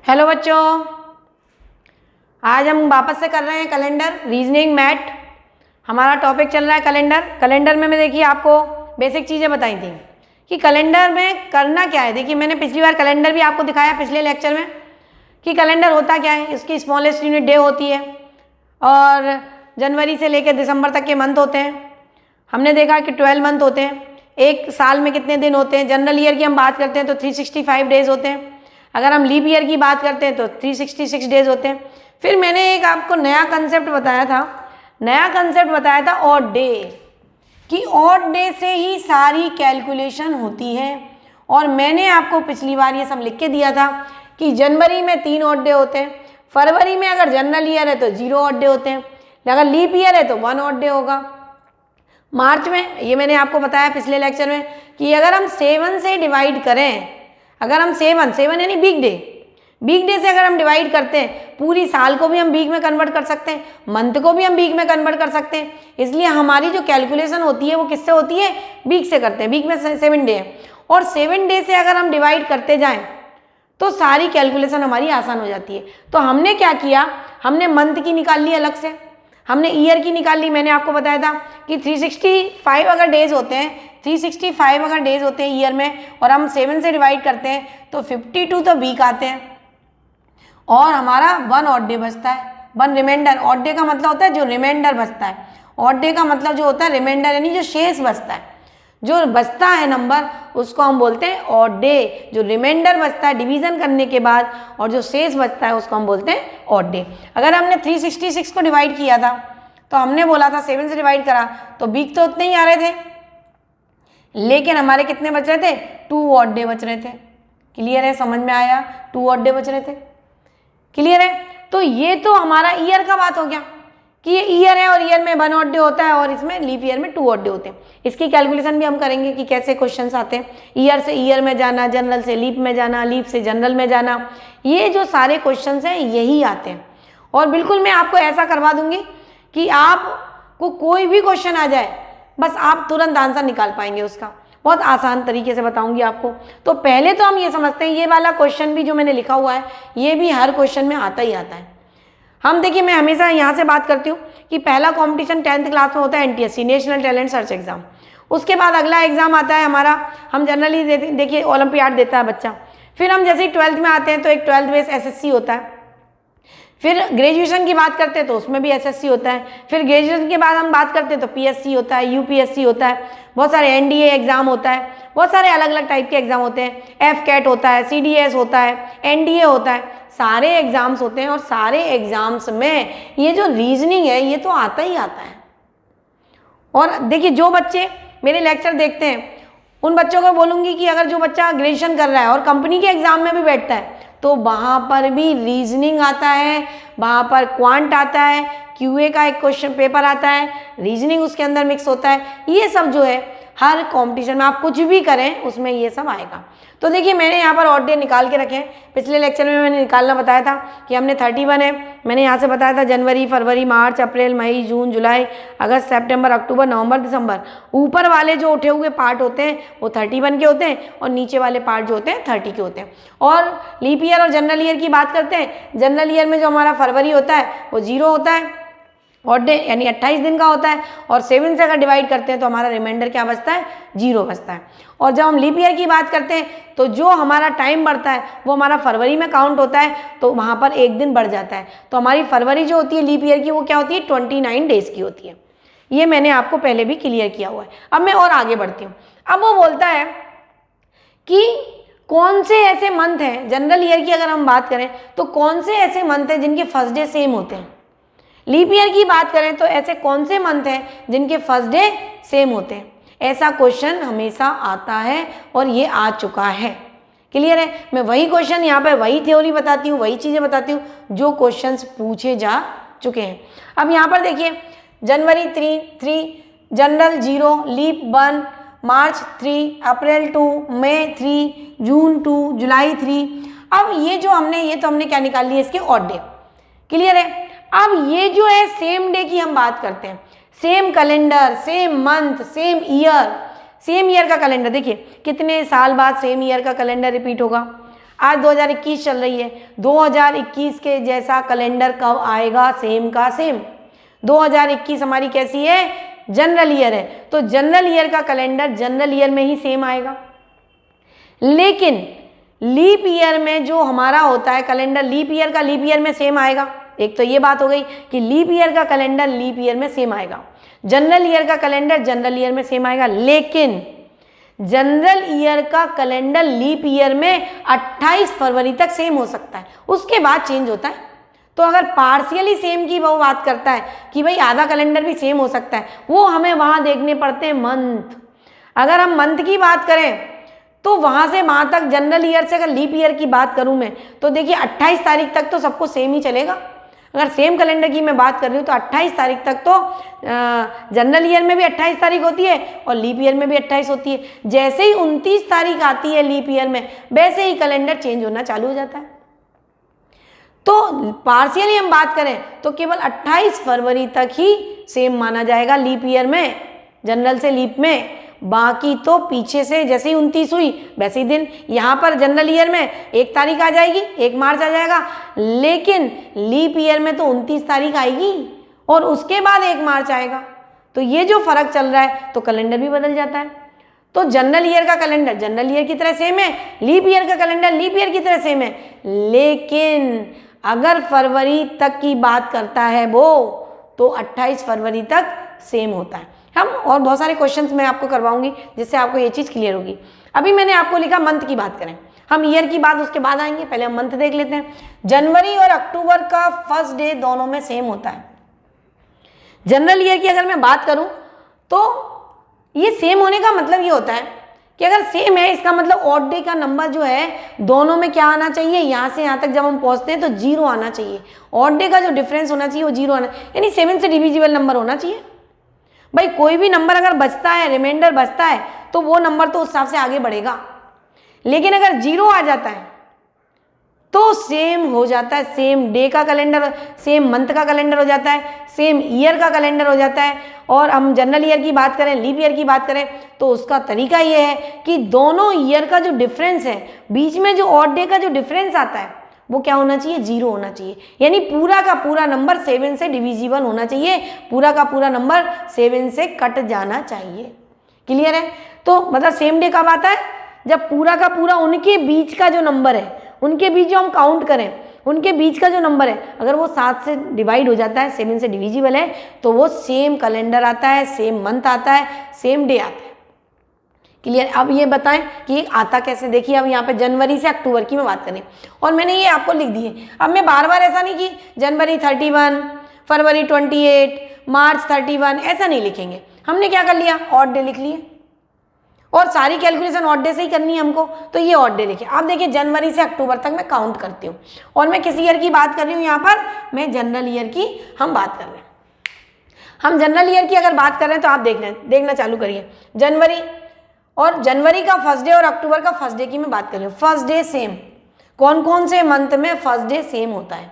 Hello बच्चों, आज हम वापस से कर रहे हैं कैलेंडर रीजनिंग मैथ। हमारा टॉपिक चल रहा है कैलेंडर। कैलेंडर में मैं देखिए आपको बेसिक चीज़ें बताई थी कि कैलेंडर में करना क्या है। देखिए मैंने पिछली बार कैलेंडर भी आपको दिखाया पिछले लेक्चर में कि कैलेंडर होता क्या है। इसकी स्मॉलेस्ट यूनिट डे होती है और जनवरी से लेकर दिसंबर तक के मंथ होते हैं। हमने देखा कि 12 मंथ होते हैं। एक साल में कितने दिन होते हैं। जनरल ईयर की हम बात करते हैं तो 365 डेज होते हैं। अगर हम लीप ईयर की बात करते हैं तो 366 डेज होते हैं। फिर मैंने एक आपको नया कंसेप्ट बताया था ऑड डे, कि ऑड डे से ही सारी कैलकुलेशन होती है। और मैंने आपको पिछली बार ये सब लिख के दिया था कि जनवरी में 3 ऑड डे होते हैं, फरवरी में अगर जनरल ईयर है तो 0 ऑड डे होते हैं, अगर लीप ईयर है तो 1 ऑड डे होगा। मार्च में ये मैंने आपको बताया पिछले लेक्चर में कि अगर हम 7 से डिवाइड करें, अगर हम 7 यानी वीक डे से अगर हम डिवाइड करते हैं, पूरी साल को भी हम वीक में कन्वर्ट कर सकते हैं, मंथ को भी हम वीक में कन्वर्ट कर सकते हैं। इसलिए हमारी जो कैलकुलेशन होती है वो किससे होती है, वीक से करते हैं। वीक में 7 डे है और 7 डे से अगर हम डिवाइड करते जाएं तो सारी कैलकुलेशन हमारी आसान हो जाती है। तो हमने क्या किया, हमने मंथ की निकाल ली अलग से, हमने ईयर की निकाल ली। मैंने आपको बताया था कि 365 अगर डेज होते हैं, 365 अगर डेज होते हैं ईयर में और हम 7 से डिवाइड करते हैं तो 52 तो वीक आते हैं और हमारा 1 ऑड डे बचता है, 1 रिमाइंडर। ऑड डे का मतलब होता है जो रिमाइंडर बचता है। ऑड डे का मतलब जो होता है रिमाइंडर, यानी जो शेष बचता है, जो बचता है नंबर, उसको हम बोलते हैं ऑड डे। जो रिमाइंडर बचता है डिवीजन करने के बाद और जो शेष बचता है उसको हम बोलते हैं ऑड डे। अगर हमने 366 को डिवाइड किया था तो हमने बोला था 7 से डिवाइड करा तो वीक तो उतने ही आ रहे थे, लेकिन हमारे कितने बच रहे थे, 2 ऑड डे बच रहे थे। क्लियर है, समझ में आया, 2 ऑड डे बच रहे थे। क्लियर है। तो ये तो हमारा ईयर का बात हो गया कि ये ईयर है और ईयर में 1 ऑड डे होता है और इसमें लीप ईयर में 2 ऑड डे होते हैं। इसकी कैलकुलेशन भी हम करेंगे कि कैसे क्वेश्चंस आते हैं, ईयर से ईयर में जाना, जनरल से लीप में जाना, लीप से जनरल में जाना, ये जो सारे क्वेश्चंस हैं यही आते हैं। और बिल्कुल मैं आपको ऐसा करवा दूंगी कि आपको कोई भी क्वेश्चन आ जाए बस आप तुरंत आंसर निकाल पाएंगे उसका, बहुत आसान तरीके से बताऊंगी आपको। तो पहले तो हम ये समझते हैं ये वाला क्वेश्चन भी जो मैंने लिखा हुआ है ये भी हर क्वेश्चन में आता ही आता है। हम देखिए, मैं हमेशा यहाँ से बात करती हूँ कि पहला कंपटीशन 10th क्लास में होता है NTSC, national talent search exam. उसके बाद अगला एग्जाम आता है हमारा, हम जनरली देखिए ओलंपियाड देता है बच्चा। फिर हम जैसे ही 12th में आते हैं तो एक 12th बेस एसएससी होता है। फिर ग्रेजुएशन की बात करते हैं तो उसमें भी एसएससी होता है। फिर ग्रेजुएशन के बाद हम बात करते हैं तो पीएससी होता है, यूपीएससी होता है, बहुत सारे एनडीए एग्जाम होता है, बहुत सारे अलग अलग टाइप के एग्जाम होते हैं, एफ कैट होता है, सीडीएस होता है, एनडीए होता है, सारे एग्जाम्स होते हैं। और सारे एग्जाम्स में ये जो रीजनिंग है ये तो आता ही आता है। और देखिए, जो बच्चे मेरे लेक्चर देखते हैं उन बच्चों को बोलूँगी कि अगर जो बच्चा ग्रेजुएशन कर रहा है और कंपनी के एग्जाम में भी बैठता है तो वहाँ पर भी रीजनिंग आता है, वहाँ पर क्वांट आता है, क्यूए का एक क्वेश्चन पेपर आता है, रीजनिंग उसके अंदर मिक्स होता है। ये सब जो है हर कंपटीशन में आप कुछ भी करें उसमें ये सब आएगा। तो देखिए, मैंने यहाँ पर ऑड डे निकाल के रखे हैं। पिछले लेक्चर में मैंने निकालना बताया था कि हमने 31 है। मैंने यहाँ से बताया था जनवरी, फरवरी, मार्च, अप्रैल, मई, जून, जुलाई, अगस्त, सितंबर, अक्टूबर, नवंबर, दिसंबर। ऊपर वाले जो उठे हुए पार्ट होते हैं वो 31 के होते हैं और नीचे वाले पार्ट जो होते हैं 30 के होते हैं। और लीप ईयर और जनरल ईयर की बात करते हैं, जनरल ईयर में जो हमारा फरवरी होता है वो 0 होता है, ऑड डे यानी 28 दिन का होता है। और 7 से अगर डिवाइड करते हैं तो हमारा रिमाइंडर क्या बचता है, 0 बचता है। और जब हम लीप ईयर की बात करते हैं तो जो हमारा टाइम बढ़ता है वो हमारा फरवरी में काउंट होता है, तो वहाँ पर 1 दिन बढ़ जाता है। तो हमारी फरवरी जो होती है लीप ईयर की वो क्या होती है, 29 डेज की होती है। ये मैंने आपको पहले भी क्लियर किया हुआ है। अब मैं और आगे बढ़ती हूँ। अब वो बोलता है कि कौन से ऐसे मंथ हैं, जनरल ईयर की अगर हम बात करें तो कौन से ऐसे मंथ हैं जिनके फर्स्ट डे सेम होते हैं। लीप ईयर की बात करें तो ऐसे कौन से मंथ हैं जिनके फर्स्ट डे सेम होते हैं। ऐसा क्वेश्चन हमेशा आता है और ये आ चुका है। क्लियर है। मैं वही क्वेश्चन यहाँ पे वही थ्योरी बताती हूँ, वही चीज़ें बताती हूँ जो क्वेश्चंस पूछे जा चुके हैं। अब यहाँ पर देखिए, जनवरी 3, जनरल 0, लीप 1, मार्च 3, अप्रैल 2, मई 3, जून 2, जुलाई 3। अब ये जो हमने क्या निकाल लिया, इसके ऑड डे। क्लियर है। अब ये जो है सेम डे की हम बात करते हैं, same calendar, same month, same year का कैलेंडर। देखिए कितने साल बाद सेम ईयर का कैलेंडर रिपीट होगा। आज 2021 चल रही है, 2021 के जैसा कैलेंडर कब आएगा? सेम का सेम। 2021 हमारी कैसी है? जनरल ईयर है, तो जनरल ईयर का कैलेंडर जनरल ईयर में ही सेम आएगा। लेकिन लीप ईयर में जो हमारा होता है कैलेंडर, लीप ईयर का लीप ईयर में सेम आएगा। एक तो ये बात हो गई कि लीप ईयर का कैलेंडर लीप ईयर में सेम आएगा, जनरल ईयर का कैलेंडर जनरल ईयर में सेम आएगा। लेकिन जनरल ईयर का कैलेंडर लीप ईयर में 28 फरवरी तक सेम हो सकता है, उसके बाद चेंज होता है। तो अगर पार्शियली सेम की वो बात करता है कि भाई आधा कैलेंडर भी सेम हो सकता है, वो हमें वहाँ देखने पड़ते हैं मंथ। अगर हम मंथ की बात करें तो वहाँ से वहाँ तक जनरल ईयर से अगर लीप ईयर की बात करूँ मैं, तो देखिए 28 तारीख तक तो सबको सेम ही चलेगा। अगर सेम कैलेंडर की मैं बात कर रही हूँ तो 28 तारीख तक तो जनरल ईयर में भी 28 तारीख होती है और लीप ईयर में भी 28 होती है। जैसे ही 29 तारीख आती है लीप ईयर में, वैसे ही कैलेंडर चेंज होना चालू हो जाता है। तो पार्शियली हम बात करें तो केवल 28 फरवरी तक ही सेम माना जाएगा लीप ईयर में, जनरल से लीप में। बाकी तो पीछे से जैसे ही 29 हुई वैसे ही दिन, यहाँ पर जनरल ईयर में 1 तारीख आ जाएगी, 1 मार्च आ जाएगा, लेकिन लीप ईयर में तो 29 तारीख आएगी और उसके बाद 1 मार्च आएगा। तो ये जो फर्क चल रहा है तो कैलेंडर भी बदल जाता है। तो जनरल ईयर का कैलेंडर जनरल ईयर की तरह सेम है, लीप ईयर का कैलेंडर लीप ईयर की तरह सेम है। लेकिन अगर फरवरी तक की बात करता है वो, तो 28 फरवरी तक सेम होता है। हम और बहुत सारे क्वेश्चंस मैं आपको करवाऊंगी जिससे आपको ये चीज़ क्लियर होगी। अभी मैंने आपको लिखा मंथ की बात करें, हम ईयर की बात उसके बाद आएंगे, पहले हम मंथ देख लेते हैं। जनवरी और अक्टूबर का फर्स्ट डे दोनों में सेम होता है। जनरल ईयर की अगर मैं बात करूं तो ये सेम होने का मतलब ये होता है कि अगर सेम है इसका मतलब ऑड डे का नंबर जो है दोनों में क्या आना चाहिए, यहाँ से यहाँ तक जब हम पहुँचते हैं तो 0 आना चाहिए। ऑड डे का जो डिफरेंस होना चाहिए वो 0 आना, यानी 7 से डिविजिबल नंबर होना चाहिए। भाई कोई भी नंबर अगर बचता है, रिमाइंडर बचता है, तो वो नंबर तो उस हिसाब से आगे बढ़ेगा। लेकिन अगर 0 आ जाता है तो सेम हो जाता है, सेम डे का कैलेंडर, सेम मंथ का कैलेंडर हो जाता है, सेम ईयर का कैलेंडर हो जाता है। और हम जनरल ईयर की बात करें, लीप ईयर की बात करें, तो उसका तरीका ये है कि दोनों ईयर का जो डिफरेंस है, बीच में जो ऑड डे का जो डिफरेंस आता है वो क्या होना चाहिए? 0 होना चाहिए। यानी पूरा का पूरा नंबर 7 से डिविजिबल होना चाहिए, पूरा का पूरा नंबर 7 से कट जाना चाहिए। क्लियर है? तो मतलब सेम डे कब आता है? जब पूरा का पूरा उनके बीच का जो नंबर है, उनके बीच जो हम काउंट करें, उनके बीच का जो नंबर है, अगर वो 7 से डिवाइड हो जाता है, 7 से डिविजिबल है, तो वो सेम कैलेंडर आता है, सेम मंथ आता है, सेम डे आता है। क्लियर? अब ये बताएं कि आता कैसे। देखिए अब यहाँ पे जनवरी से अक्टूबर की मैं बात करें और मैंने ये आपको लिख दी है। अब मैं बार बार ऐसा नहीं कि जनवरी 31, फरवरी 28, मार्च 31, ऐसा नहीं लिखेंगे। हमने क्या कर लिया? ऑड डे लिख लिए और सारी कैलकुलेशन ऑड डे से ही करनी है हमको, तो ये ऑड डे लिखे। अब देखिए जनवरी से अक्टूबर तक मैं काउंट करती हूँ और मैं किस ईयर की बात कर रही हूँ? यहाँ पर मैं जनरल ईयर की हम बात कर रहे हैं। हम जनरल ईयर की अगर बात कर रहे हैं तो आप देखना चालू करिए। जनवरी और जनवरी का फर्स्ट डे और अक्टूबर का फर्स्ट डे की मैं बात कर रही हूँ। फर्स्ट डे सेम, कौन कौन से मंथ में फर्स्ट डे सेम होता है,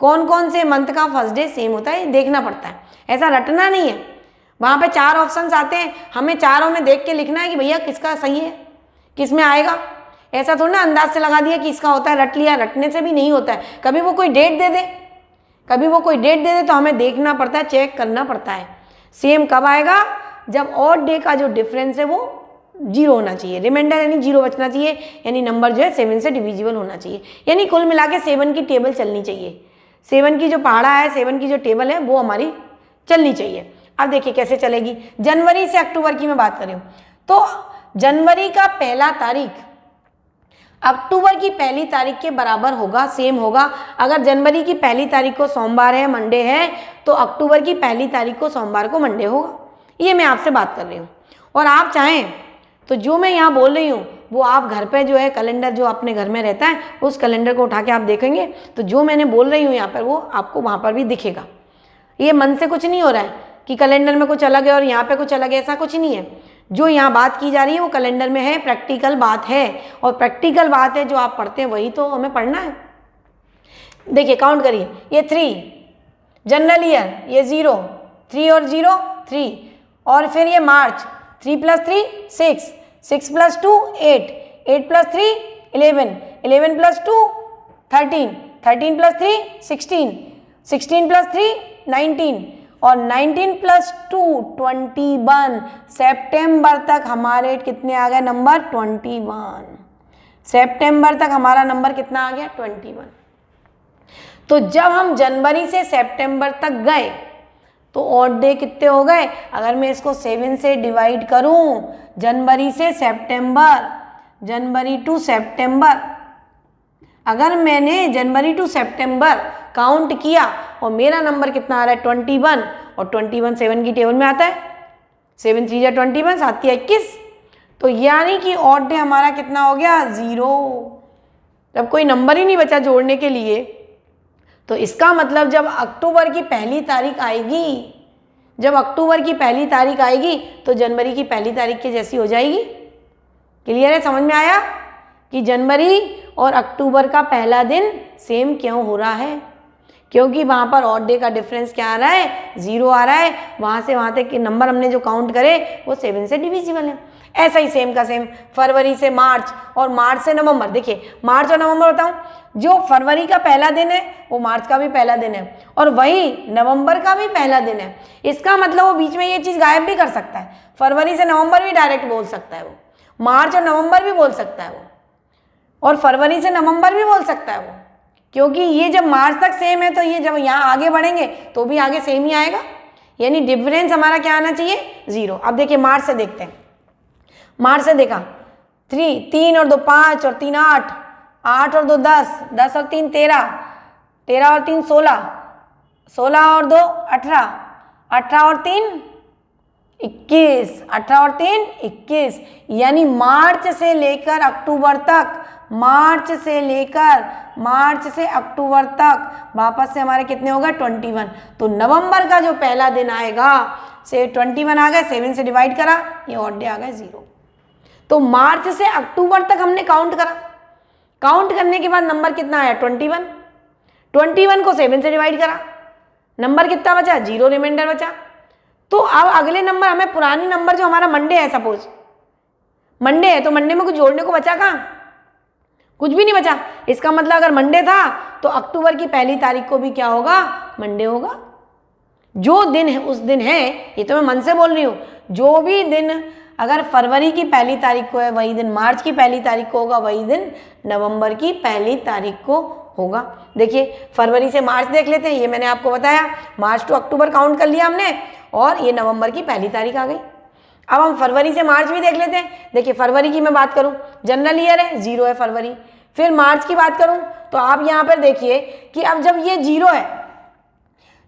कौन कौन से मंथ का फर्स्ट डे सेम होता है, देखना पड़ता है, ऐसा रटना नहीं है। वहाँ पे 4 ऑप्शंस आते हैं, हमें चारों में देख के लिखना है कि भैया किसका सही है, किस में आएगा। ऐसा थोड़ा ना अंदाज से लगा दिया कि इसका होता है, रट लिया। रटने से भी नहीं होता है। कभी वो कोई डेट दे दे, कभी वो कोई डेट दे दे, तो हमें देखना पड़ता है, चेक करना पड़ता है। सेम कब आएगा? जब ऑड डे का जो डिफरेंस है वो 0 होना चाहिए, रिमाइंडर यानी 0 बचना चाहिए, यानी नंबर जो है 7 से डिविजिबल होना चाहिए। यानी कुल मिला के 7 की टेबल चलनी चाहिए। 7 की जो पहाड़ा है, 7 की जो टेबल है वो हमारी चलनी चाहिए। अब देखिए कैसे चलेगी। जनवरी से अक्टूबर की मैं बात कर रही हूँ, तो जनवरी का पहला तारीख अक्टूबर की पहली तारीख के बराबर होगा, सेम होगा। अगर जनवरी की पहली तारीख को सोमवार है, मंडे है, तो अक्टूबर की पहली तारीख को सोमवार को मंडे होगा। ये मैं आपसे बात कर रही हूँ। और आप चाहें तो जो मैं यहाँ बोल रही हूँ वो आप घर पे जो है कैलेंडर जो अपने घर में रहता है उस कैलेंडर को उठा के आप देखेंगे तो जो मैंने बोल रही हूँ यहाँ पर वो आपको वहाँ पर भी दिखेगा। ये मन से कुछ नहीं हो रहा है कि कैलेंडर में कुछ अलग है और यहाँ पे कुछ अलग है, ऐसा कुछ नहीं है। जो यहाँ बात की जा रही है वो कैलेंडर में है, प्रैक्टिकल बात है, और प्रैक्टिकल बात है जो आप पढ़ते हैं वही तो हमें पढ़ना है। देखिए काउंट करिए, ये 3 जनरल ईयर, ये 0, 3 और 0 3, और फिर ये मार्च 3 + 3 6, 6 + 2 8, 8 + 3 11, 11 प्लस 2 13, 13 प्लस 3 16, 16 प्लस 3 19 और 19 प्लस 2 21। सितंबर तक हमारे कितने आ गए नंबर 21। सितंबर तक हमारा नंबर कितना आ गया 21। तो जब हम जनवरी से सितंबर तक गए तो ऑड डे कितने हो गए? अगर मैं इसको 7 से डिवाइड करूं, जनवरी से सितंबर, जनवरी टू सितंबर, अगर मैंने जनवरी टू सितंबर काउंट किया और मेरा नंबर कितना आ रहा है 21 और 21 7 की टेबल में आता है, 7 3 21 7 की 21, तो यानी कि ऑड डे हमारा कितना हो गया 0। जब कोई नंबर ही नहीं बचा जोड़ने के लिए, तो इसका मतलब जब अक्टूबर की पहली तारीख आएगी, जब अक्टूबर की पहली तारीख आएगी तो जनवरी की पहली तारीख के जैसी हो जाएगी। क्लियर है? समझ में आया कि जनवरी और अक्टूबर का पहला दिन सेम क्यों हो रहा है? क्योंकि वहाँ पर ऑड डे का डिफरेंस क्या आ रहा है 0 आ रहा है। वहाँ से वहाँ तक के नंबर हमने जो काउंट करे वो 7 से डिविजिबल है। ऐसा ही सेम का सेम फरवरी से मार्च और मार्च से नवंबर। देखिए मार्च और नवंबर बताऊं, जो फरवरी का पहला दिन है वो मार्च का भी पहला दिन है और वही नवंबर का भी पहला दिन है। इसका मतलब वो बीच में ये चीज़ गायब भी कर सकता है। फरवरी से नवंबर भी डायरेक्ट बोल सकता है वो, मार्च और नवंबर भी बोल सकता है वो, और फरवरी से नवंबर भी बोल सकता है वो, क्योंकि ये जब मार्च तक सेम है तो ये जब यहाँ आगे बढ़ेंगे तो भी आगे सेम ही आएगा। यानी डिफरेंस हमारा क्या आना चाहिए 0। अब देखिए मार्च से देखते हैं। मार्च से देखा 3 और 2 5 और 3 8, 8 और 2 10, 10 और 3 13, 13 और 3 16, 16 और 2 18, 18 और 3 21, 18 और 3 21। यानी मार्च से लेकर अक्टूबर तक, मार्च से अक्टूबर तक वापस से हमारे कितने होगा 21। तो नवंबर का जो पहला दिन आएगा से 21 आ गए, 7 से डिवाइड करा, ये ऑड डे आ गए 0। तो मार्च से अक्टूबर तक हमने काउंट करा, काउंट करने के बाद नंबर कितना आया 21, 21 को 7 से डिवाइड करा, नंबर कितना बचा 0 रिमाइंडर बचा। तो अब अगले नंबर हमें पुरानी नंबर जो हमारा मंडे है, सपोज मंडे है, तो मंडे में कुछ जोड़ने को बचा कहाँ? कुछ भी नहीं बचा। इसका मतलब अगर मंडे था तो अक्टूबर की पहली तारीख को भी क्या होगा मंडे होगा। जो दिन है उस दिन है, ये तो मैं मन से बोल रही हूँ। जो भी दिन अगर फरवरी की पहली तारीख को है वही दिन मार्च की पहली तारीख को होगा, वही दिन नवंबर की पहली तारीख को होगा। देखिए फरवरी से मार्च देख लेते हैं, ये मैंने आपको बताया। मार्च टू अक्टूबर काउंट कर लिया हमने और ये नवंबर की पहली तारीख आ गई। अब हम फरवरी से मार्च भी देख लेते हैं। देखिए फरवरी की मैं बात करूं, जनरल ईयर है 0 है फरवरी। फिर मार्च की बात करूं तो आप यहाँ पर देखिए कि अब जब ये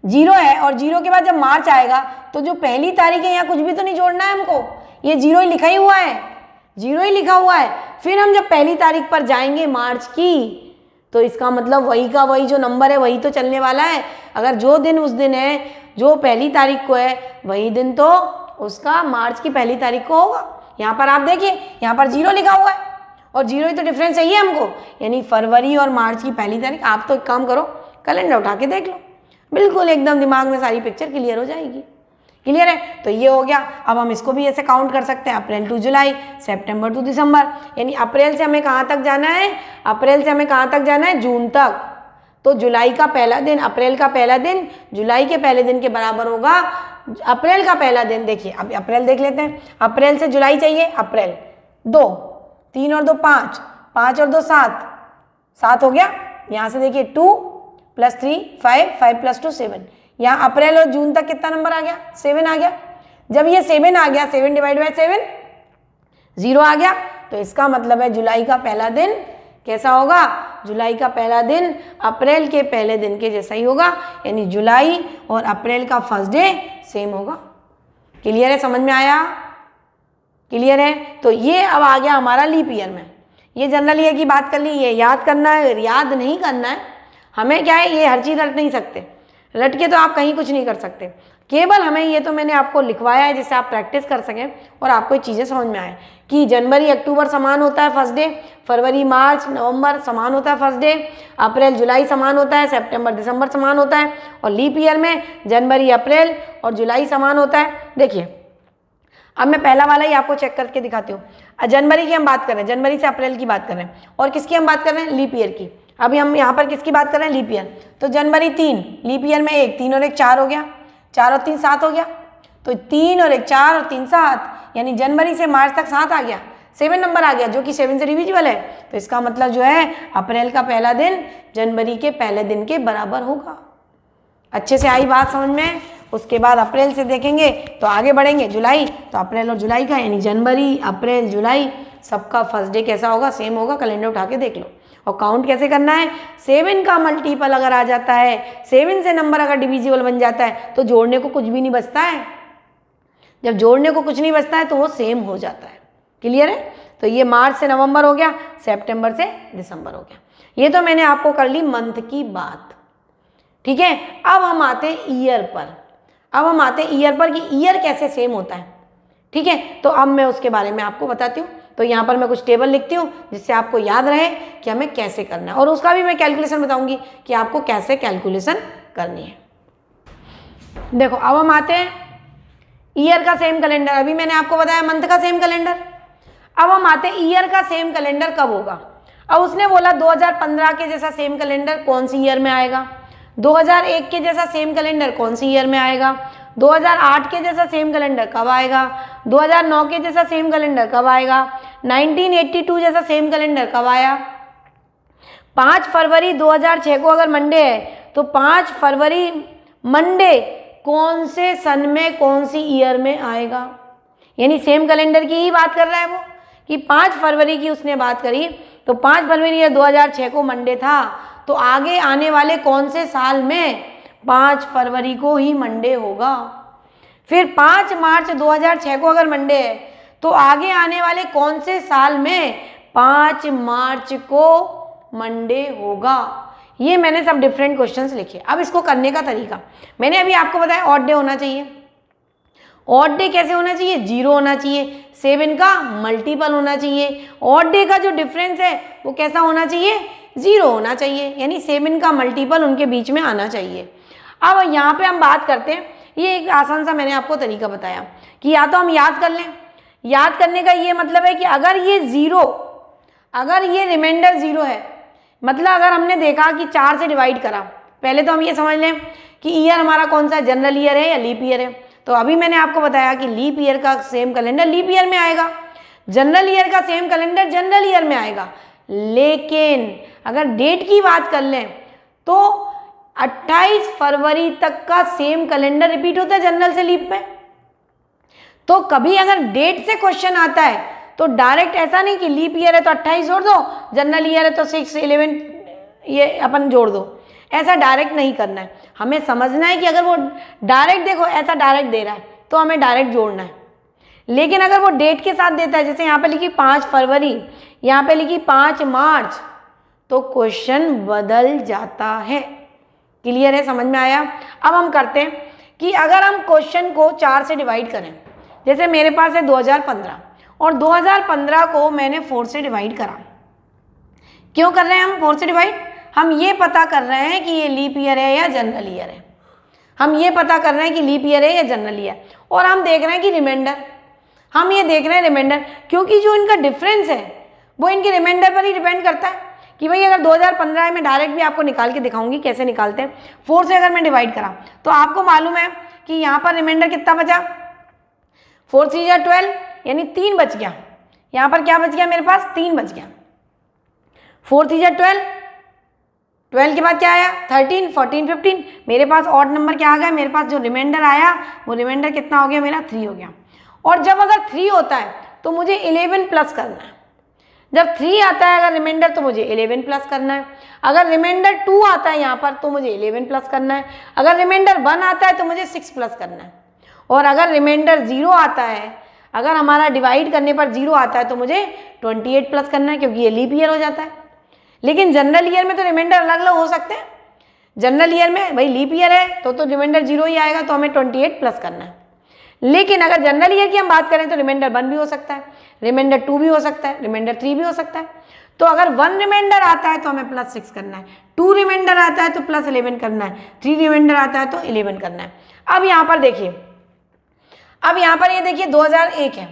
0 है और 0 के बाद जब मार्च आएगा तो जो पहली तारीख है यहाँ कुछ भी तो नहीं जोड़ना है हमको, ये 0 ही लिखा ही हुआ है, 0 ही लिखा हुआ है। फिर हम जब पहली तारीख पर जाएंगे मार्च की, तो इसका मतलब वही का वही जो नंबर है वही तो चलने वाला है। अगर जो दिन उस दिन है, जो पहली तारीख को है वही दिन तो उसका मार्च की पहली तारीख को होगा। यहाँ पर आप देखिए, यहाँ पर 0 लिखा हुआ है और 0 ही तो डिफरेंस चाहिए हमको, यानी फरवरी और मार्च की पहली तारीख। आप तो एक काम करो, कैलेंडर उठा के देख लो, बिल्कुल एकदम दिमाग में सारी पिक्चर क्लियर हो जाएगी। क्लियर है? तो ये हो गया। अब हम इसको भी ऐसे काउंट कर सकते हैं, अप्रैल टू जुलाई, सितंबर टू दिसंबर। यानी अप्रैल से हमें कहाँ तक जाना है? अप्रैल से हमें कहाँ तक जाना है? जून तक। तो जुलाई का पहला दिन, अप्रैल का पहला दिन जुलाई के पहले दिन के बराबर होगा अप्रैल का पहला दिन। देखिए अब अप्रैल देख लेते हैं। अप्रैल से जुलाई चाहिए, अप्रैल 2, 3 और 2 5, 5 और 2 7, 7 हो गया। यहाँ से देखिए 2 + 3 5, 5 + 2 7। यहाँ अप्रैल और जून तक कितना नंबर आ गया? 7 आ गया। जब ये 7 आ गया, 7 डिवाइड बाय 7 0 आ गया। तो इसका मतलब है जुलाई का पहला दिन कैसा होगा? जुलाई का पहला दिन अप्रैल के पहले दिन के जैसा ही होगा, यानी जुलाई और अप्रैल का फर्स्ट डे सेम होगा। क्लियर है? समझ में आया? क्लियर है? तो ये अब आ गया हमारा लीप ईयर में। ये जनरल ईयर की बात कर ली, ये याद करना है, याद नहीं करना है हमें। क्या है, ये हर चीज़ रट नहीं सकते, रट के तो आप कहीं कुछ नहीं कर सकते। केवल हमें ये तो मैंने आपको लिखवाया है जिससे आप प्रैक्टिस कर सकें और आपको ये चीज़ें समझ में आए कि जनवरी अक्टूबर समान होता है फर्स्ट डे, फरवरी मार्च नवंबर समान होता है फर्स्ट डे, अप्रैल जुलाई समान होता है, सितंबर दिसंबर समान होता है, और लीप ईयर में जनवरी अप्रैल और जुलाई समान होता है। देखिए अब मैं पहला वाला ही आपको चेक करके दिखाती हूँ। जनवरी की हम बात कर रहे हैं, जनवरी से अप्रैल की बात कर रहे हैं, और किसकी हम बात कर रहे हैं, लीप ईयर की। अभी हम यहाँ पर किसकी बात कर रहे हैं, लीप ईयर। तो जनवरी 3, लीप ईयर में 1, 3 और 1 4 हो गया, 4 और 3 7 हो गया। तो 3 और 1 4 और 3 7, यानी जनवरी से मार्च तक 7 आ गया, 7 नंबर आ गया, जो कि 7 से डिविजिबल है। तो इसका मतलब जो है अप्रैल का पहला दिन जनवरी के पहले दिन के बराबर होगा। अच्छे से आई बात समझ में। उसके बाद अप्रैल से देखेंगे तो आगे बढ़ेंगे, जुलाई, तो अप्रैल और जुलाई का यानी जनवरी अप्रैल जुलाई सबका फर्स्ट डे कैसा होगा, सेम होगा। कैलेंडर उठा के देख लो। और काउंट कैसे करना है, 7 का मल्टीपल अगर आ जाता है, 7 से नंबर अगर डिविजिबल बन जाता है तो जोड़ने को कुछ भी नहीं बचता है। जब जोड़ने को कुछ नहीं बचता है तो वो सेम हो जाता है। क्लियर है। तो ये मार्च से नवंबर हो गया, सितंबर से दिसंबर हो गया। ये तो मैंने आपको कर ली मंथ की बात, ठीक है। अब हम आते हैं ईयर पर। अब हम आते हैं ईयर पर कि ईयर कैसे सेम होता है, ठीक है। तो अब मैं उसके बारे में आपको बताती हूँ। तो यहाँ पर मैं कुछ टेबल लिखती हूँ जिससे आपको याद रहे कि हमें कैसे करना है, और उसका भी मैं कैलकुलेशन बताऊंगी कि आपको कैसे कैलकुलेशन करनी है। देखो अब हम आते हैं ईयर का सेम कैलेंडर। अभी मैंने आपको बताया मंथ का सेम कैलेंडर। अब हम आते हैं ईयर का सेम कैलेंडर कब होगा। अब उसने बोला 2015 के जैसा सेम कैलेंडर कौन सी ईयर में आएगा, 2001 के जैसा सेम कैलेंडर कौन सी ईयर में आएगा, 2008 के जैसा सेम कैलेंडर कब आएगा, 2009 के जैसा सेम कैलेंडर कब आएगा, 1982 जैसा सेम कैलेंडर कब आया। 5 फरवरी 2006 को अगर मंडे है तो 5 फरवरी मंडे कौन से सन में कौन सी ईयर में आएगा। यानी सेम कैलेंडर की ही बात कर रहा है वो, कि 5 फरवरी की उसने बात करी, तो 5 फरवरी 2006 को मंडे था, तो आगे आने वाले कौन से साल में 5 फरवरी को ही मंडे होगा। फिर 5 मार्च 2006 को अगर मंडे है तो आगे आने वाले कौन से साल में 5 मार्च को मंडे होगा। ये मैंने सब डिफरेंट क्वेश्चंस लिखे। अब इसको करने का तरीका मैंने अभी आपको बताया, ऑड डे होना चाहिए। ऑड डे कैसे होना चाहिए, 0 होना चाहिए, 7 का मल्टीपल होना चाहिए। ऑड डे का जो डिफरेंस है वो कैसा होना चाहिए, 0 होना चाहिए, यानी 7 का मल्टीपल उनके बीच में आना चाहिए। अब यहाँ पे हम बात करते हैं, ये एक आसान सा मैंने आपको तरीका बताया कि या तो हम याद कर लें। याद करने का ये मतलब है कि अगर ये 0, अगर ये रिमाइंडर 0 है, मतलब अगर हमने देखा कि 4 से डिवाइड करा, पहले तो हम ये समझ लें कि ईयर हमारा कौन सा, जनरल ईयर है या लीप ईयर है। तो अभी मैंने आपको बताया कि लीप ईयर का सेम कैलेंडर लीप ईयर में आएगा, जनरल ईयर का सेम कैलेंडर जनरल ईयर में आएगा। लेकिन अगर डेट की बात कर लें तो 28 फरवरी तक का सेम कैलेंडर रिपीट होता है जनरल से लीप में। तो कभी अगर डेट से क्वेश्चन आता है तो डायरेक्ट ऐसा नहीं कि लीप ईयर है तो 28 जोड़ दो, जनरल ईयर है तो 6 11 ये अपन जोड़ दो, ऐसा डायरेक्ट नहीं करना है। हमें समझना है कि अगर वो डायरेक्ट, देखो ऐसा डायरेक्ट दे रहा है तो हमें डायरेक्ट जोड़ना है। लेकिन अगर वो डेट के साथ देता है, जैसे यहाँ पे लिखी 5 फरवरी, यहाँ पे लिखी 5 मार्च, तो क्वेश्चन बदल जाता है। क्लियर है, समझ में आया। अब हम करते हैं कि अगर हम क्वेश्चन को 4 से डिवाइड करें, जैसे मेरे पास है 2015 और 2015 को मैंने 4 से डिवाइड करा। क्यों कर रहे हैं हम 4 से डिवाइड, हम ये पता कर रहे हैं कि ये लीप ईयर है या जनरल ईयर है। हम ये पता कर रहे हैं कि लीप ईयर है या जनरल ईयर, और हम देख रहे हैं कि रिमाइंडर, हम ये देख रहे हैं रिमाइंडर, क्योंकि जो इनका डिफरेंस है वो इनके रिमाइंडर पर ही डिपेंड करता है। कि भाई अगर 2015 में डायरेक्ट भी आपको निकाल के दिखाऊंगी कैसे निकालते हैं, 4 से अगर मैं डिवाइड करा तो आपको मालूम है कि यहाँ पर रिमाइंडर कितना बचा, 4 3 जा 12, यानी 3 बच गया। यहाँ पर क्या बच गया मेरे पास, 3 बच गया। 4 3 जा 12, 12 के बाद क्या आया 13 14 15, मेरे पास ऑड नंबर क्या आ गया, मेरे पास जो रिमाइंडर आया वो रिमाइंडर कितना हो गया मेरा, 3 हो गया। और जब अगर 3 होता है तो मुझे 11 प्लस करना है। जब 3 आता है अगर रिमाइंडर तो मुझे 11 प्लस करना है। अगर रिमाइंडर 2 आता है यहाँ पर तो मुझे 11 प्लस करना है। अगर रिमाइंडर 1 आता है तो मुझे 6 प्लस करना है। और अगर रिमाइंडर 0 आता है, अगर हमारा डिवाइड करने पर 0 आता है तो मुझे 28 प्लस करना है, क्योंकि ये लीप ईयर हो जाता है। लेकिन जनरल ईयर में तो रिमाइंडर अलग अलग हो सकते हैं। जनरल ईयर में भाई लीप ईयर है तो रिमाइंडर 0 ही आएगा, तो हमें 28 प्लस करना है। लेकिन अगर जनरल ईयर की हम बात करें तो रिमाइंडर 1 भी हो सकता है, रिमाइंडर 2 भी हो सकता है, रिमाइंडर 3 भी हो सकता है। तो अगर 1 रिमाइंडर आता है तो हमें प्लस 6 करना है, 2 रिमाइंडर आता है तो प्लस 11 करना है, 3 रिमाइंडर आता है तो 11 करना है। अब यहाँ पर देखिए, अब यहाँ पर ये देखिए 2001 है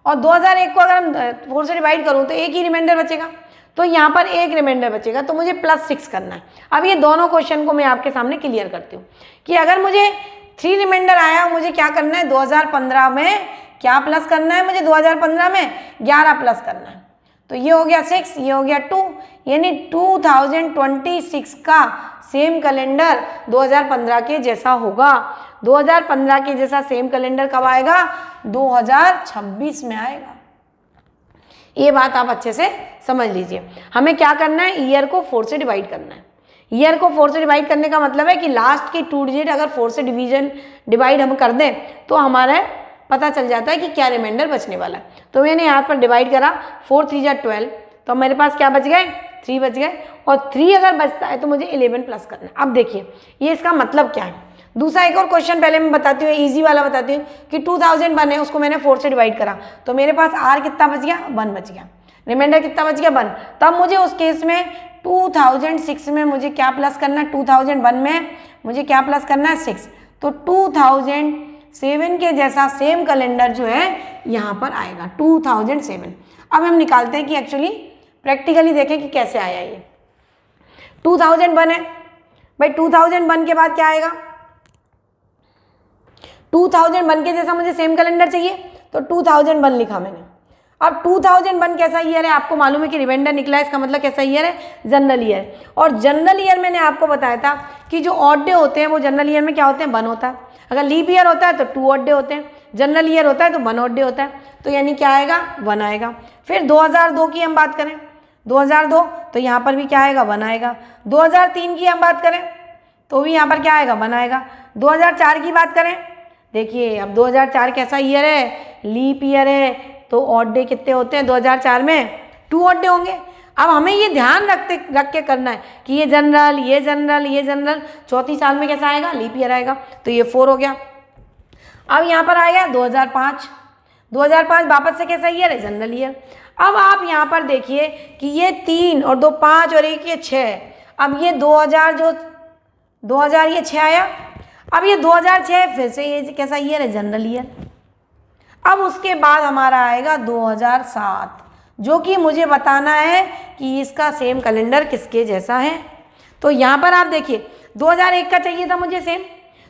और 2001 को अगर हम 4 से डिवाइड करूँ तो एक ही रिमाइंडर बचेगा, तो यहाँ पर एक रिमाइंडर बचेगा, तो मुझे +6 करना है। अब ये दोनों क्वेश्चन को मैं आपके सामने क्लियर करती हूँ कि अगर मुझे 3 रिमाइंडर आया, मुझे क्या करना है 2015 में क्या प्लस करना है, मुझे 2015 में 11 प्लस करना है। तो ये हो गया 6, ये हो गया 2, यानी 2026 का सेम कैलेंडर 2015 के जैसा होगा। 2015 के जैसा सेम कैलेंडर कब आएगा? 2026 में आएगा। ये बात आप अच्छे से समझ लीजिए। हमें क्या करना है, ईयर को 4 से डिवाइड करना है। ईयर को 4 से डिवाइड करने का मतलब है कि लास्ट की 2 डिजिट अगर 4 से डिवाइड हम कर दें तो हमारा पता चल जाता है कि क्या रिमाइंडर बचने वाला है। तो मैंने यहाँ पर डिवाइड करा, 4 3 जा 12, तो मेरे पास क्या बच गए? 3 बच गए, और 3 अगर बचता है तो मुझे 11 प्लस करना है। अब देखिए ये इसका मतलब क्या है। दूसरा एक और क्वेश्चन पहले मैं बताती हूँ, इजी वाला बताती हूँ कि 2000 बने, उसको मैंने 4 से डिवाइड करा, तो मेरे पास आर कितना बच गया? 1 बच गया। रिमाइंडर कितना बच गया? 1। तब मुझे उस केस में 2006 में मुझे क्या प्लस करना है? 2001 में मुझे क्या प्लस करना है? 6। तो 2007 के जैसा सेम कैलेंडर जो है यहाँ पर आएगा 2007। अब हम निकालते हैं कि एक्चुअली प्रैक्टिकली देखें कि कैसे आया ये। 2001 है भाई, 2001 के बाद क्या आएगा? 2001 के जैसा मुझे सेम कैलेंडर चाहिए, तो 2001 लिखा मैंने। अब 2001 कैसा ईयर है? आपको मालूम है कि रिमाइंडर निकला है, इसका मतलब कैसा ईयर है? General year. और जनरल ईयर मैंने आपको बताया था कि जो ऑड डे होते हैं वो जनरल ईयर में क्या होते हैं? 1 होता है। अगर लीप ईयर होता है तो 2 ऑड डे होते हैं, जनरल ईयर होता है तो 1 ऑड डे होता है, तो यानी क्या आएगा? 1 आएगा। फिर 2002 की हम बात करें, 2002 तो यहाँ पर भी क्या आएगा? 1 आएगा। 2003 की हम बात करें तो भी यहाँ पर क्या आएगा? 1 आएगा। 2004 की बात करें, देखिए अब 2004 कैसा ईयर है? लीप ईयर है, तो ऑड डे कितने होते हैं 2004 में? 2 ऑड डे होंगे। अब हमें ये ध्यान रख के करना है कि ये जनरल, ये जनरल, ये जनरल, चौथी साल में कैसा आएगा? लीप ईयर आएगा, तो ये 4 हो गया। अब यहाँ पर आएगा 2005। 2005 वापस से कैसा ईयर है? General year. अब आप यहाँ पर देखिए कि ये 3 और 2 5 और 1 ये 6। अब ये 2000 जो 2000 ये 6 आया। अब ये 2006 फिर से ये कैसा ईयर है? General year. अब उसके बाद हमारा आएगा 2007, जो कि मुझे बताना है कि इसका सेम कैलेंडर किसके जैसा है। तो यहाँ पर आप देखिए 2001 का चाहिए था मुझे सेम,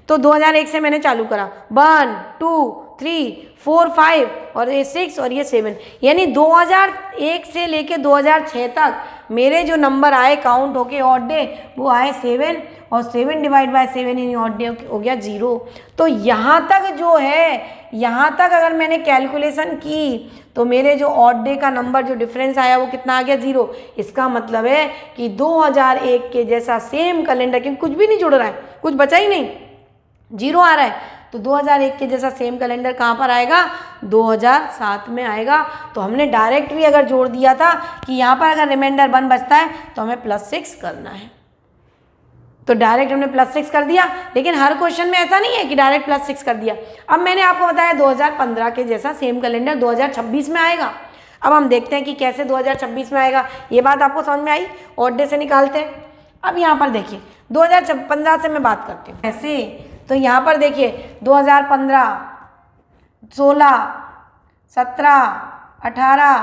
तो 2001 से मैंने चालू करा 1 2 3 4 5 और ये 6 और ये 7, यानी 2001 से लेके 2006 तक मेरे जो नंबर आए काउंट होके ऑड डे वो आए 7, और 7 डिवाइड बाय 7 यानी ऑड डे हो गया 0। तो यहाँ तक जो है, यहाँ तक अगर मैंने कैलकुलेशन की तो मेरे जो ऑड डे का नंबर जो डिफरेंस आया वो कितना आ गया? 0। इसका मतलब है कि 2001 के जैसा सेम कैलेंडर, क्योंकि कुछ भी नहीं जुड़ रहा है, कुछ बचा ही नहीं, 0 आ रहा है, तो 2001 के जैसा सेम कैलेंडर कहाँ पर आएगा? 2007 में आएगा। तो हमने डायरेक्ट भी अगर जोड़ दिया था कि यहाँ पर अगर रिमाइंडर 1 बचता है तो हमें +6 करना है, तो डायरेक्ट हमने +6 कर दिया। लेकिन हर क्वेश्चन में ऐसा नहीं है कि डायरेक्ट +6 कर दिया। अब मैंने आपको बताया 2015 के जैसा सेम कैलेंडर 2026 में आएगा। अब हम देखते हैं कि कैसे 2026 में आएगा। ये बात आपको समझ में आई? ऑड डे से निकालते हैं। अब यहाँ पर देखिए 2015 से मैं बात करती हूँ ऐसे, तो यहाँ पर देखिए 2015, 16, 17, 18,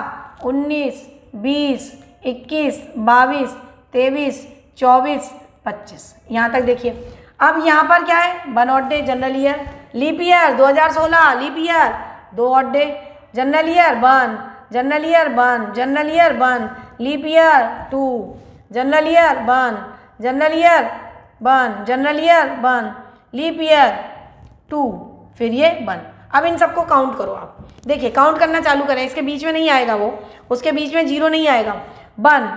19, 20, 21, 22, 23, 24, 25, यहाँ तक देखिए। अब यहाँ पर क्या है? 1 odd day general year, leap year 2016 leap year 2 odd day, general year 1, general year 1, general year 1, leap year 2, general year 1, general year 1, general year 1, leap year 2, फिर ये 1। अब इन सबको काउंट करो। आप देखिए काउंट करना चालू करें, इसके बीच में नहीं आएगा वो, उसके बीच में 0 नहीं आएगा। 1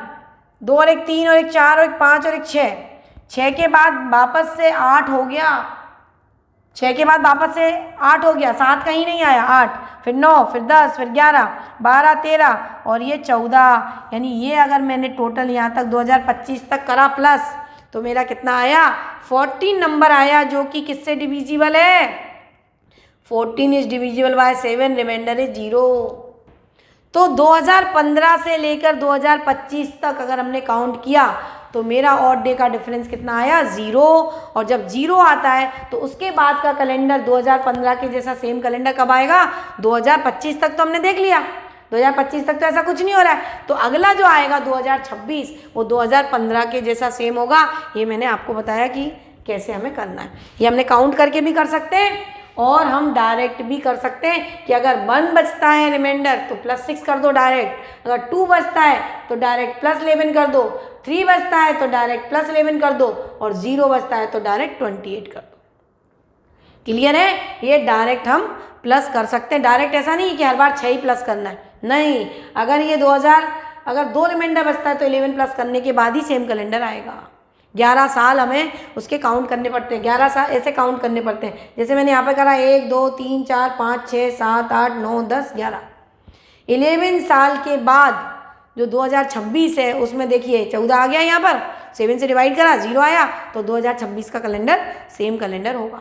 2 और 1 3 और 1 4 और 1 5 और 1 6, 6 के बाद वापस से 8 हो गया, 6 के बाद वापस से 8 हो गया, 7 कहीं नहीं आया, 8, फिर 9, फिर 10, फिर 11, 12, 13 और ये 14, यानी ये अगर मैंने टोटल यहाँ तक 2025 तक करा प्लस, तो मेरा कितना आया? 14 नंबर आया, जो कि किससे डिविजिबल है? 14 is divisible by 7, remainder is 0। तो 2015 से लेकर 2025 तक अगर हमने काउंट किया तो मेरा ऑड डे का डिफरेंस कितना आया, 0। और जब 0 आता है तो उसके बाद का कैलेंडर 2015 के जैसा सेम कैलेंडर कब आएगा, 2025 तक तो हमने देख लिया, 2025 तक तो ऐसा कुछ नहीं हो रहा है, तो अगला जो आएगा 2026 वो 2015 के जैसा सेम होगा। ये मैंने आपको बताया कि कैसे हमें करना है। ये हमने काउंट करके भी कर सकते हैं और हम डायरेक्ट भी कर सकते हैं कि अगर 1 बचता है रिमाइंडर तो +6 कर दो डायरेक्ट, अगर 2 बचता है तो डायरेक्ट +11 कर दो, 3 बचता है तो डायरेक्ट +11 कर दो और 0 बचता है तो डायरेक्ट 28 कर दो। क्लियर है? ये डायरेक्ट हम प्लस कर सकते हैं। डायरेक्ट ऐसा नहीं कि हर बार 6 ही प्लस करना है, नहीं। अगर ये 2000 अगर 2 रिमाइंडर बचता है तो 11 प्लस करने के बाद ही सेम कैलेंडर आएगा। 11 साल हमें उसके काउंट करने पड़ते हैं, 11 साल ऐसे काउंट करने पड़ते हैं। जैसे मैंने यहाँ पे करा 1 2 3 4 5 6 7 8 9 10 11, 11 साल के बाद जो 2026 है उसमें देखिए 14 आ गया, यहाँ पर 7 से डिवाइड करा 0 आया, तो 2026 का कैलेंडर सेम कैलेंडर होगा।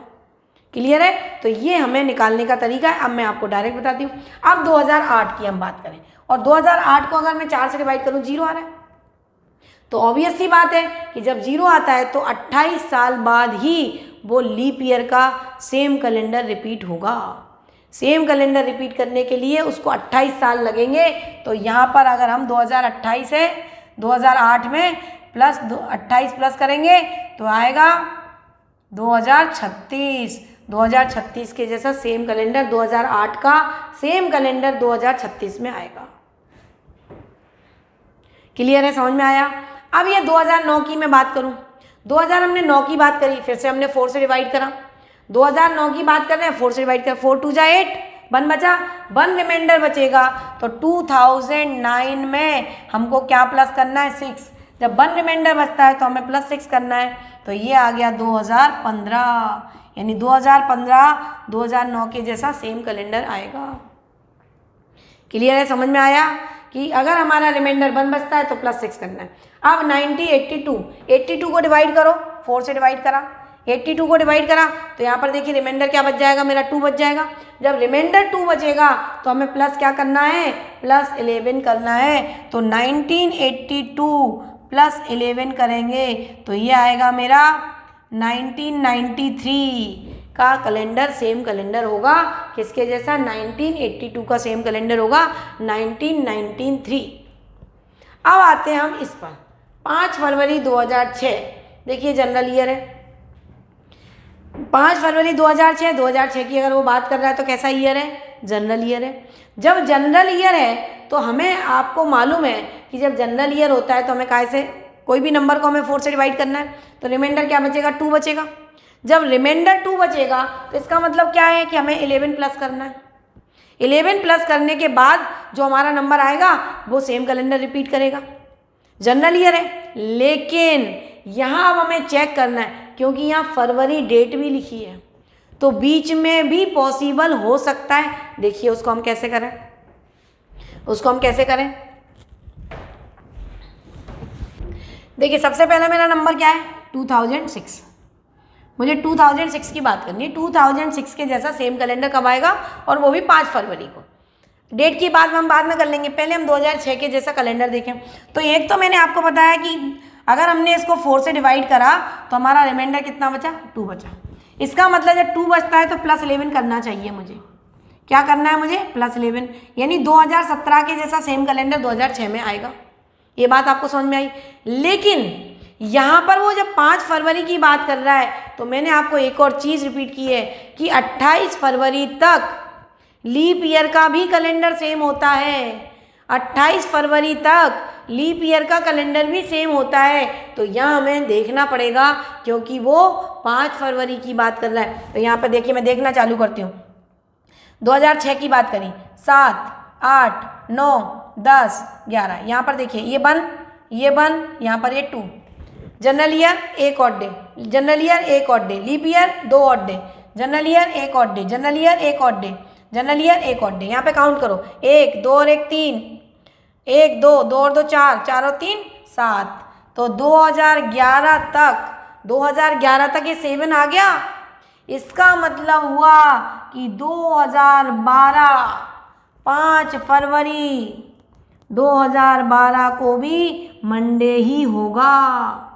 क्लियर है? तो ये हमें निकालने का तरीका है। अब मैं आपको डायरेक्ट बताती हूँ। अब 2008 की हम बात करें और 2008 को अगर मैं 4 से डिवाइड करूँ 0 आ रहा है, तो ऑब्वियस सी बात है कि जब 0 आता है तो 28 साल बाद ही वो लीप ईयर का सेम कैलेंडर रिपीट होगा। सेम कैलेंडर रिपीट करने के लिए उसको 28 साल लगेंगे। तो यहाँ पर अगर हम 2028 है 2008 में प्लस 28 प्लस करेंगे तो आएगा 2036। 2036 के जैसा सेम कैलेंडर 2008 का सेम कैलेंडर 2036 में आएगा। क्लियर है? समझ में आया? अब ये 2009 की मैं बात करूं, 2000 हमने 9 की बात करी, फिर से हमने 4 से डिवाइड करा। 2009 की बात कर रहे हैं, 4 से डिवाइड कर, 4 2 जा 8, 1 बचा, 1 रिमाइंडर बचेगा। तो 2009 में हमको क्या प्लस करना है, 6। जब 1 रिमाइंडर बचता है तो हमें +6 करना है, तो ये आ गया 2015, यानी 2015 2009 के जैसा सेम कैलेंडर आएगा। क्लियर है? समझ में आया कि अगर हमारा रिमाइंडर 1 बचता है तो +6 करना है। अब 90 82 को डिवाइड करो, 4 से डिवाइड करा, 82 को डिवाइड करा तो यहाँ पर देखिए रिमाइंडर क्या बच जाएगा, मेरा 2 बच जाएगा। जब रिमाइंडर 2 बचेगा तो हमें प्लस क्या करना है, +11 करना है। तो 1982 +11 करेंगे तो ये आएगा मेरा 1993 का कैलेंडर सेम कैलेंडर होगा। किसके जैसा? 1982 का सेम कैलेंडर होगा 1993। अब आते हैं हम इस पर 5 फरवरी 2006। देखिए जनरल ईयर है, 5 फरवरी 2006 की अगर वो बात कर रहा है तो कैसा ईयर है? जनरल ईयर है। जब जनरल ईयर है तो हमें आपको मालूम है कि जब जनरल ईयर होता है तो हमें कैसे कोई भी नंबर को हमें 4 से डिवाइड करना है, तो रिमाइंडर क्या बचेगा, 2 बचेगा। जब रिमाइंडर 2 बचेगा तो इसका मतलब क्या है कि हमें 11 प्लस करना है। 11 प्लस करने के बाद जो हमारा नंबर आएगा वो सेम कैलेंडर रिपीट करेगा। जनरल ईयर है, लेकिन यहाँ अब हमें चेक करना है क्योंकि यहाँ फरवरी डेट भी लिखी है तो बीच में भी पॉसिबल हो सकता है। देखिए उसको हम कैसे करें, देखिए सबसे पहले मेरा नंबर क्या है, 2006। मुझे 2006 की बात करनी है। 2006 के जैसा सेम कैलेंडर कब आएगा, और वो भी 5 फरवरी को। डेट की बात हम बाद में कर लेंगे, पहले हम 2006 के जैसा कैलेंडर देखें। तो एक तो मैंने आपको बताया कि अगर हमने इसको 4 से डिवाइड करा तो हमारा रिमाइंडर कितना बचा, 2 बचा। इसका मतलब जब 2 बचता है तो +11 करना चाहिए मुझे। क्या करना है मुझे, +11, यानी 2017 के जैसा सेम कैलेंडर 2006 में आएगा। ये बात आपको समझ में आई। लेकिन यहाँ पर वो जब 5 फरवरी की बात कर रहा है तो मैंने आपको एक और चीज़ रिपीट की है कि 28 फरवरी तक लीप ईयर का भी कैलेंडर सेम होता है। 28 फरवरी तक लीप ईयर का कैलेंडर भी सेम होता है। तो यहाँ हमें देखना पड़ेगा क्योंकि वो 5 फरवरी की बात कर रहा है। तो यहाँ पर देखिए मैं देखना चालू करती हूँ। 2006 की बात करी, 7 8 9 10 11, यहाँ पर देखिए ये 1 यहाँ पर ये 2। General year 1 odd day, general year 1 odd day, leap year 2 odd day, general year 1 odd day, general year 1 odd day, general year 1 odd day. यहाँ पे काउंट करो, 1 2 और 1 3, 1 2 2 और 2 4, 4 और 3 7। तो 2011 तक ये 7 आ गया। इसका मतलब हुआ कि 2012 5 फरवरी 2012 को भी मंडे ही होगा।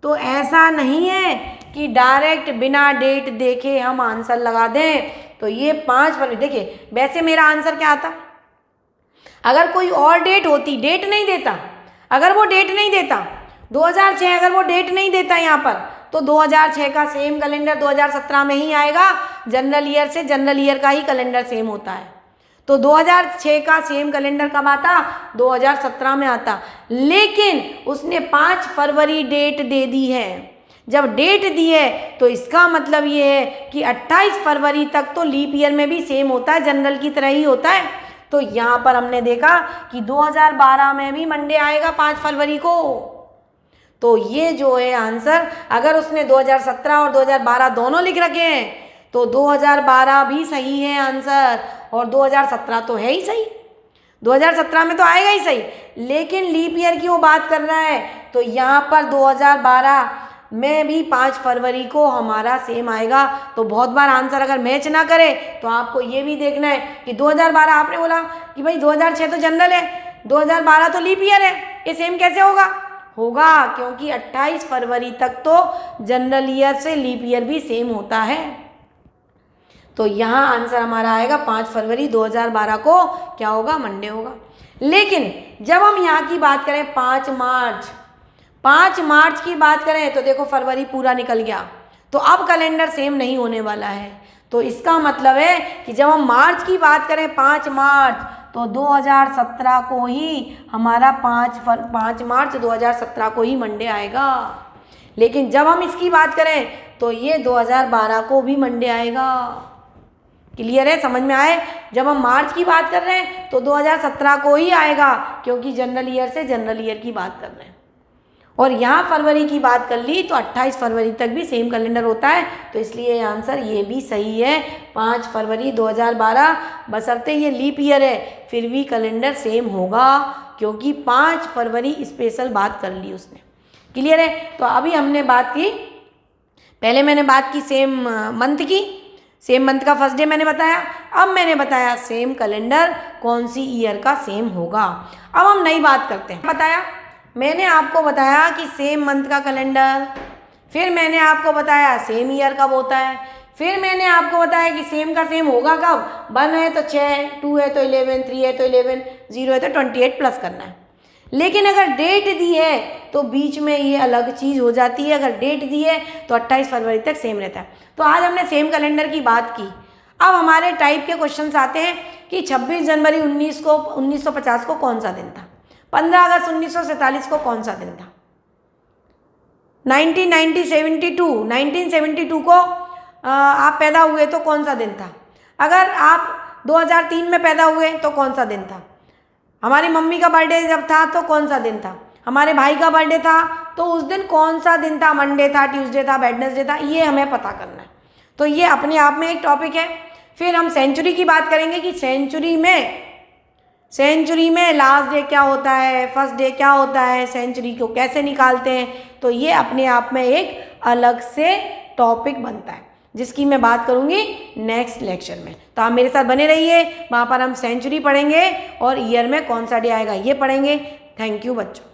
तो ऐसा नहीं है कि डायरेक्ट बिना डेट देखे हम आंसर लगा दें। तो ये 5 फरवरी, देखिए वैसे मेरा आंसर क्या आता, अगर कोई और डेट होती, डेट नहीं देता, अगर वो डेट नहीं देता 2006, अगर वो डेट नहीं देता यहाँ पर, तो 2006 का सेम कैलेंडर 2017 में ही आएगा। जनरल ईयर से जनरल ईयर का ही कैलेंडर सेम होता है। तो 2006 का सेम कैलेंडर कब आता, 2017 में आता। लेकिन उसने 5 फरवरी डेट दे दी है। जब डेट दी है तो इसका मतलब ये है कि 28 फरवरी तक तो लीप ईयर में भी सेम होता है, जनरल की तरह ही होता है। तो यहाँ पर हमने देखा कि 2012 में भी मंडे आएगा 5 फरवरी को। तो ये जो है आंसर, अगर उसने 2017 और 2012 दोनों लिख रखे हैं तो 2012 भी सही है आंसर, और 2017 तो है ही सही, 2017 में तो आएगा ही सही। लेकिन लीप ईयर की वो बात कर रहा है, तो यहाँ पर 2012 में भी 5 फरवरी को हमारा सेम आएगा। तो बहुत बार आंसर अगर मैच ना करे तो आपको ये भी देखना है कि 2012 आपने बोला कि भाई 2006 तो जनरल है, 2012 तो लीप ईयर है, ये सेम कैसे होगा? होगा क्योंकि 28 फरवरी तक तो जनरल ईयर से लीप ईयर भी सेम होता है। तो यहाँ आंसर हमारा आएगा 5 फरवरी 2012 को क्या होगा, मंडे होगा। लेकिन जब हम यहाँ की बात करें 5 मार्च की बात करें तो देखो फरवरी पूरा निकल गया, तो अब कैलेंडर सेम नहीं होने वाला है। तो इसका मतलब है कि जब हम मार्च की बात करें 5 मार्च, तो 2017 को ही हमारा 5 मार्च 2017 को ही मंडे आएगा। लेकिन जब हम इसकी बात करें तो ये 2012 को भी मंडे आएगा। क्लियर है, समझ में आए? जब हम मार्च की बात कर रहे हैं तो 2017 को ही आएगा क्योंकि जनरल ईयर से जनरल ईयर की बात कर रहे हैं। और यहाँ फरवरी की बात कर ली तो 28 फरवरी तक भी सेम कैलेंडर होता है। तो इसलिए आंसर ये भी सही है, 5 फरवरी 2012, बशर्ते ये लीप ईयर है फिर भी कैलेंडर सेम होगा क्योंकि 5 फरवरी स्पेशल बात कर ली उसने। क्लियर है? तो अभी हमने बात की, पहले मैंने बात की सेम मंथ की, सेम मंथ का फर्स्ट डे मैंने बताया। अब मैंने बताया सेम कैलेंडर कौन सी ईयर का सेम होगा। अब हम नई बात करते हैं। बताया मैंने आपको बताया कि सेम मंथ का कैलेंडर, फिर मैंने आपको बताया सेम ईयर कब होता है, फिर मैंने आपको बताया कि सेम का सेम होगा कब, 1 है तो 6, 2 है तो 11, 3 है तो 11, 0 है तो 28 प्लस करना है। लेकिन अगर डेट दी है तो बीच में ये अलग चीज़ हो जाती है। अगर डेट दी है तो 28 फरवरी तक सेम रहता है। तो आज हमने सेम कैलेंडर की बात की। अब हमारे टाइप के क्वेश्चंस आते हैं कि 26 जनवरी 1950 को कौन सा दिन था, 15 अगस्त 1947 को कौन सा दिन था, 1972 को आप पैदा हुए तो कौन सा दिन था, अगर आप 2003 में पैदा हुए तो कौन सा दिन था, हमारी मम्मी का बर्थडे जब था तो कौन सा दिन था, हमारे भाई का बर्थडे था तो उस दिन कौन सा दिन था, मंडे था, ट्यूसडे था, वेडनेसडे था, ये हमें पता करना है। तो ये अपने आप में एक टॉपिक है। फिर हम सेंचुरी की बात करेंगे कि सेंचुरी में लास्ट डे क्या होता है, फर्स्ट डे क्या होता है, सेंचुरी को कैसे निकालते हैं। तो ये अपने आप में एक अलग से टॉपिक बनता है जिसकी मैं बात करूँगी नेक्स्ट लेक्चर में। तो आप मेरे साथ बने रहिए, वहाँ पर हम सेंचुरी पढ़ेंगे और ईयर में कौन सा डे आएगा ये पढ़ेंगे। थैंक यू बच्चों।